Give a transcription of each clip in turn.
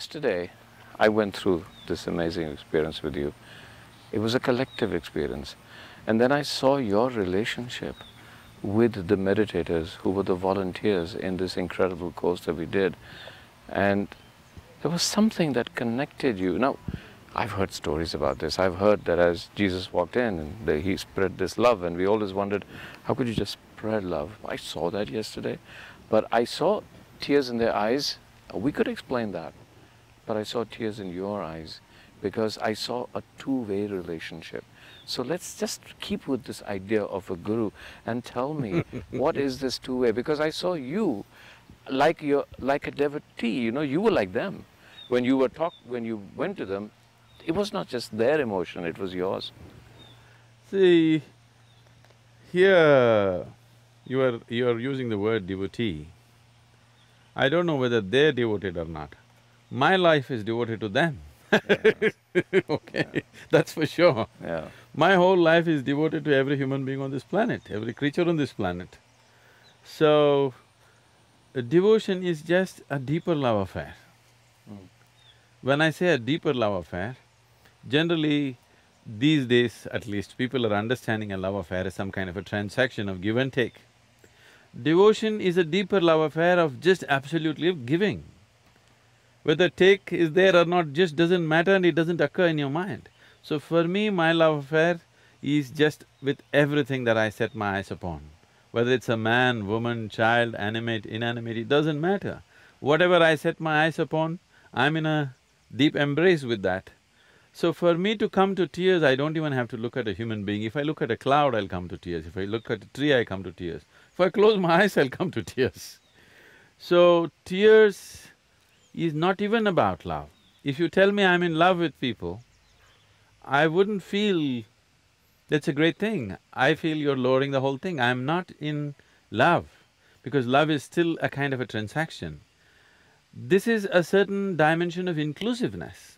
Yesterday, I went through this amazing experience with you. It was a collective experience. And then I saw your relationship with the meditators who were the volunteers in this incredible course that we did. And there was something that connected you. Now, I've heard stories about this. I've heard that as Jesus walked in and he spread this love, and we always wondered, how could you just spread love? I saw that yesterday. But I saw tears in their eyes. We could explain that. But I saw tears in your eyes because I saw a two-way relationship. So let's just keep with this idea of a guru and tell me, what is this two-way? Because I saw you like a devotee, you know, you were like them. When you went to them, it was not just their emotion, it was yours. See, here you are using the word devotee. I don't know whether they're devoted or not. My life is devoted to them. Yeah. Okay, yeah. That's for sure. Yeah. My whole life is devoted to every human being on this planet, every creature on this planet. So, devotion is just a deeper love affair. When I say a deeper love affair, generally these days at least, people are understanding a love affair as some kind of a transaction of give and take. Devotion is a deeper love affair of just absolutely giving. Whether take is there or not just doesn't matter and it doesn't occur in your mind. So for me, my love affair is just with everything that I set my eyes upon. Whether it's a man, woman, child, animate, inanimate, it doesn't matter. Whatever I set my eyes upon, I'm in a deep embrace with that. So for me to come to tears, I don't even have to look at a human being. If I look at a cloud, I'll come to tears. If I look at a tree, I come to tears. If I close my eyes, I'll come to tears. So tears is not even about love. If you tell me I'm in love with people, I wouldn't feel that's a great thing. I feel you're lowering the whole thing. I'm not in love, because love is still a kind of a transaction. This is a certain dimension of inclusiveness.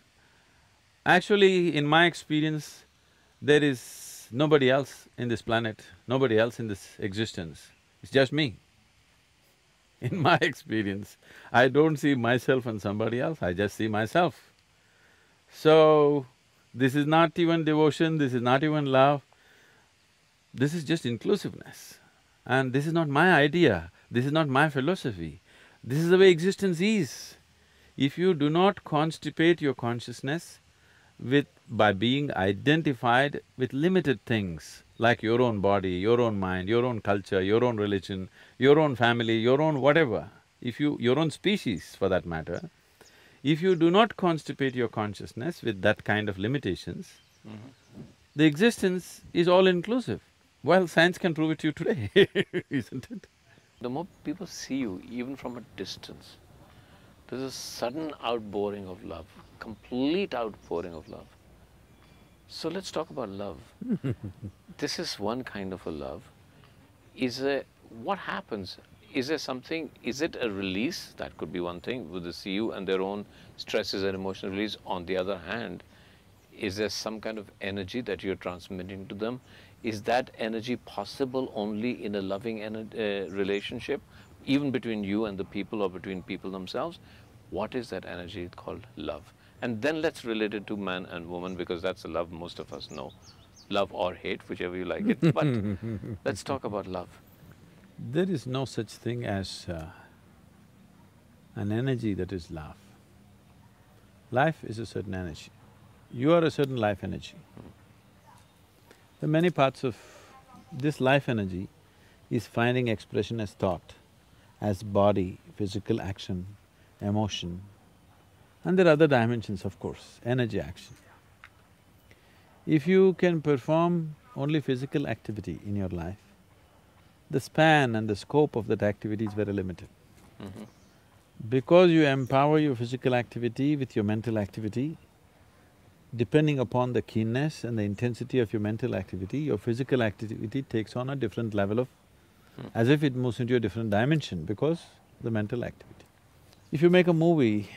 Actually, in my experience, there is nobody else in this planet, nobody else in this existence. It's just me. In my experience, I don't see myself and somebody else, I just see myself. So, this is not even devotion, this is not even love, this is just inclusiveness. And this is not my idea, this is not my philosophy, this is the way existence is. If you do not constipate your consciousness by being identified with limited things, like your own body, your own mind, your own culture, your own religion, your own family, your own whatever, your own species for that matter, if you do not constipate your consciousness with that kind of limitations, the existence is all-inclusive. Well, science can prove it to you today, isn't it? The more people see you, even from a distance, there's a sudden outpouring of love, complete outpouring of love. So let's talk about love. This is one kind of a love. What happens? Is there something, is it a release? That could be one thing, with the see you and their own stresses and emotional release. On the other hand, is there some kind of energy that you're transmitting to them? Is that energy possible only in a loving relationship, even between you and the people or between people themselves? What is that energy called love? And then let's relate it to man and woman, because that's the love most of us know. Love or hate, whichever you like it, but let's talk about love. There is no such thing as an energy that is love. Life is a certain energy. You are a certain life energy. The many parts of this life energy is finding expression as thought, as body, physical action, emotion, and there are other dimensions, of course, energy action. If you can perform only physical activity in your life, the span and the scope of that activity is very limited. Because you empower your physical activity with your mental activity, depending upon the keenness and the intensity of your mental activity, your physical activity takes on a different level of… as if it moves into a different dimension because the mental activity. If you make a movie,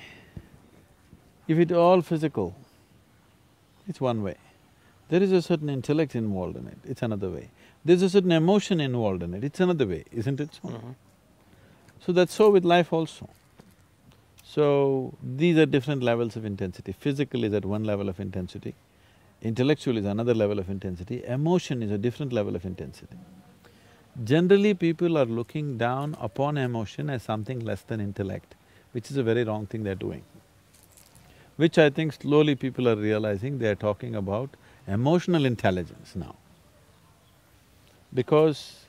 if it's all physical, it's one way. There is a certain intellect involved in it, it's another way. There's a certain emotion involved in it, it's another way, isn't it so? So that's so with life also. So, these are different levels of intensity. Physical is at one level of intensity, intellectual is another level of intensity, emotion is a different level of intensity. Generally, people are looking down upon emotion as something less than intellect, which is a very wrong thing they're doing. Which I think slowly people are realizing they're talking about emotional intelligence now. Because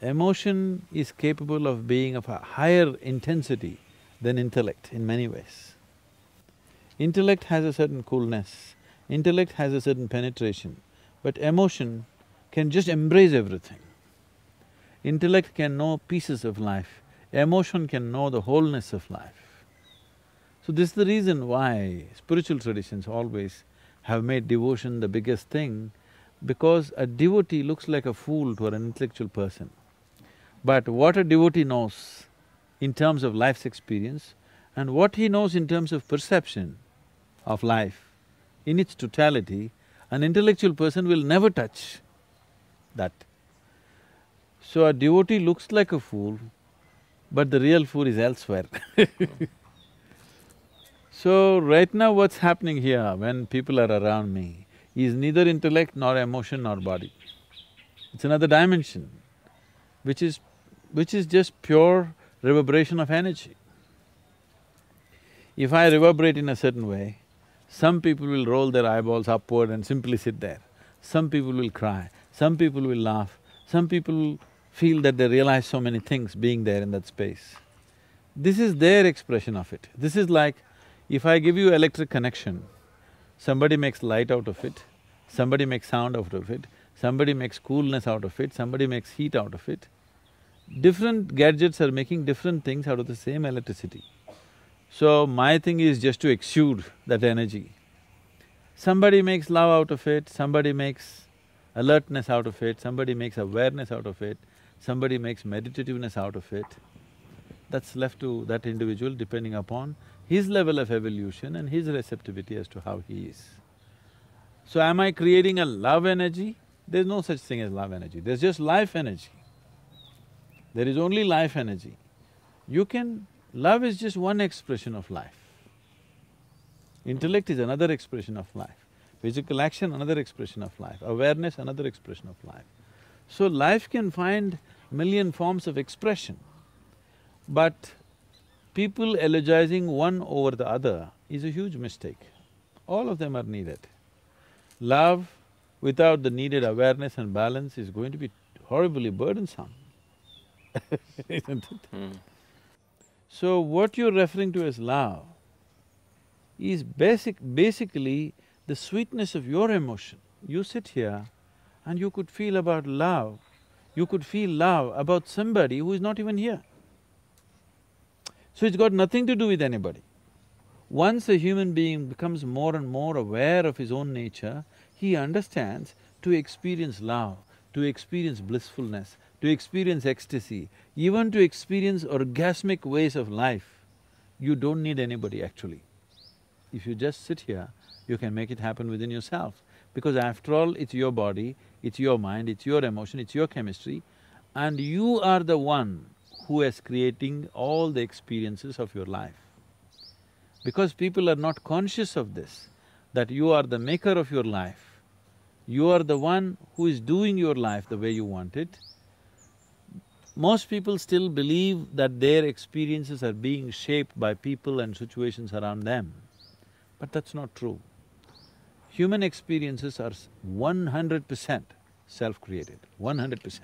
emotion is capable of being of a higher intensity than intellect in many ways. Intellect has a certain coolness, intellect has a certain penetration, but emotion can just embrace everything. Intellect can know pieces of life, emotion can know the wholeness of life. So this is the reason why spiritual traditions always have made devotion the biggest thing, because a devotee looks like a fool to an intellectual person. But what a devotee knows in terms of life's experience and what he knows in terms of perception of life in its totality, an intellectual person will never touch that. So a devotee looks like a fool, but the real fool is elsewhere. So right now what's happening here when people are around me is neither intellect nor emotion nor body. It's another dimension, which is just pure reverberation of energy. If I reverberate in a certain way, some people will roll their eyeballs upward and simply sit there. Some people will cry, some people will laugh, some people feel that they realize so many things being there in that space. This is their expression of it. This is like, if I give you electric connection, somebody makes light out of it, somebody makes sound out of it, somebody makes coolness out of it, somebody makes heat out of it. Different gadgets are making different things out of the same electricity. So my thing is just to exude that energy. Somebody makes love out of it, somebody makes alertness out of it, somebody makes awareness out of it, somebody makes meditativeness out of it. That's left to that individual depending upon his level of evolution and his receptivity as to how he is. So am I creating a love energy? There's no such thing as love energy, there's just life energy. There is only life energy. Love is just one expression of life. Intellect is another expression of life. Physical action, another expression of life. Awareness, another expression of life. So life can find million forms of expression, but people eulogizing one over the other is a huge mistake. All of them are needed. Love without the needed awareness and balance is going to be horribly burdensome, isn't it? So what you're referring to as love is basically the sweetness of your emotion. You sit here and you could feel about love, you could feel love about somebody who is not even here. So it's got nothing to do with anybody. Once a human being becomes more and more aware of his own nature, he understands to experience love, to experience blissfulness, to experience ecstasy, even to experience orgasmic ways of life, you don't need anybody actually. If you just sit here, you can make it happen within yourself. Because after all, it's your body, it's your mind, it's your emotion, it's your chemistry, and you are the one who is creating all the experiences of your life. Because people are not conscious of this, that you are the maker of your life, you are the one who is doing your life the way you want it. Most people still believe that their experiences are being shaped by people and situations around them, but that's not true. Human experiences are 100% self-created, 100%.